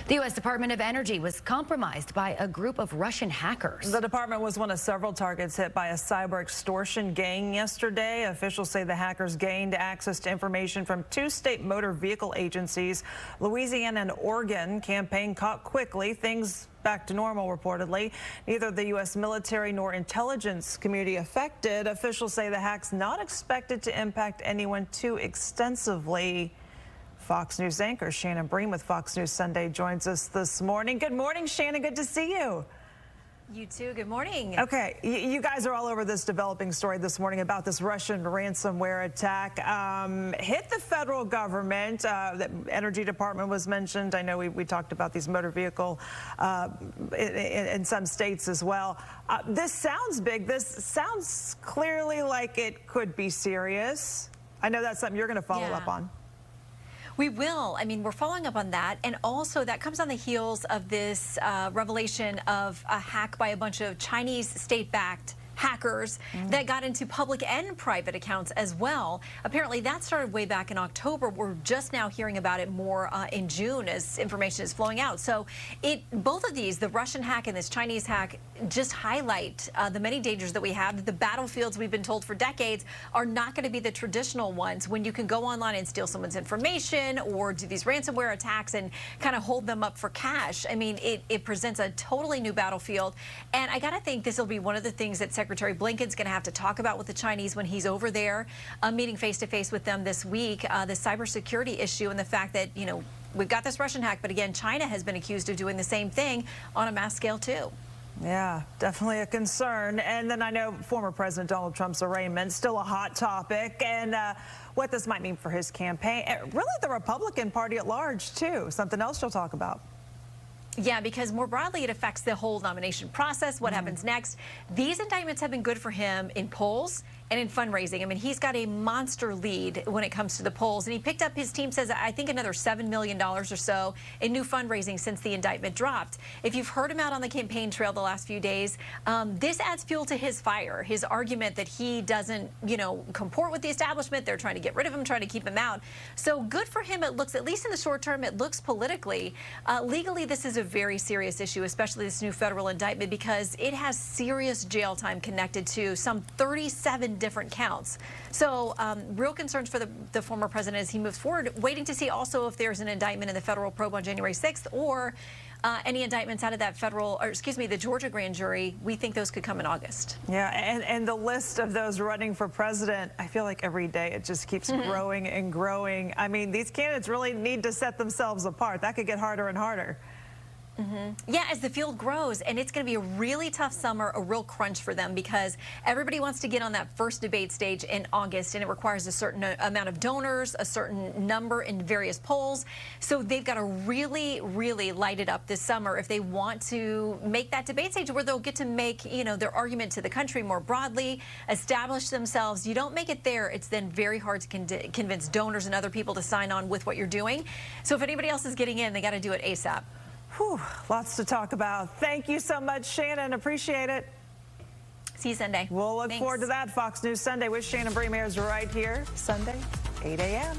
The U.S. Department of Energy was compromised by a group of Russian hackers. The department was one of several targets hit by a cyber extortion gang yesterday. Officials say the hackers gained access to information from two state motor vehicle agencies. Louisiana and Oregon campaign caught quickly. Things back to normal, reportedly. Neither the U.S. military nor intelligence community affected. Officials say the hack's not expected to impact anyone too extensively. Fox News anchor Shannon Bream with Fox News Sunday joins us this morning. Good morning, Shannon. Good to see you. You too. Good morning. Okay, you guys are all over this developing story this morning about this Russian ransomware attack. Hit the federal government. The Energy Department was mentioned. I know we talked about these motor vehicle in some states as well. This sounds big. This sounds clearly like it could be serious. I know that's something you're going to follow up on. We will. I mean, we're following up on that. And also that comes on the heels of this revelation of a hack by a bunch of Chinese state-backed hackers that got into public and private accounts as well. Apparently that started way back in October. We're just now hearing about it more in June as information is flowing out. So both of these, the Russian hack and this Chinese hack, just highlight the many dangers that we have. The battlefields we've been told for decades are not going to be the traditional ones when you can go online and steal someone's information or do these ransomware attacks and kind of hold them up for cash. I mean, it presents a totally new battlefield. And I got to think this will be one of the things that Secretary Blinken's going to have to talk about with the Chinese when he's over there, meeting face-to-face with them this week, the cybersecurity issue and the fact that, you know, we've got this Russian hack, but again, China has been accused of doing the same thing on a mass scale too. Yeah, definitely a concern. And then I know former President Donald Trump's arraignment, still a hot topic, and what this might mean for his campaign. Really the Republican Party at large, too. Something else you'll talk about. Yeah, because more broadly, it affects the whole nomination process, what happens next. These indictments have been good for him in polls and in fundraising. I mean, he's got a monster lead when it comes to the polls. And he picked up, his team says, I think another $7 million or so in new fundraising since the indictment dropped. If you've heard him out on the campaign trail the last few days, this adds fuel to his fire, his argument that he doesn't, you know, comport with the establishment. They're trying to get rid of him, trying to keep him out. So good for him, it looks, at least in the short term, it looks politically. Legally, this is a very serious issue, especially this new federal indictment, because it has serious jail time connected to some 37 different counts. So real concerns for the former president as he moves forward, waiting to see also if there's an indictment in the federal probe on January 6th or any indictments out of that federal, or excuse me, the Georgia grand jury. We think those could come in August. Yeah, and the list of those running for president, I feel like every day it just keeps growing and growing. I mean, these candidates really need to set themselves apart. That could get harder and harder. Yeah, as the field grows, and it's going to be a really tough summer, a real crunch for them because everybody wants to get on that first debate stage in August, and it requires a certain amount of donors, a certain number in various polls. So they've got to really, really light it up this summer if they want to make that debate stage where they'll get to make, you know, their argument to the country more broadly, establish themselves. You don't make it there, it's then very hard to convince donors and other people to sign on with what you're doing. So if anybody else is getting in, they got to do it ASAP. Whew, lots to talk about. Thank you so much, Shannon. Appreciate it. See you Sunday. We'll look forward to that. Fox News Sunday with Shannon Bream airs right here Sunday, 8 a.m.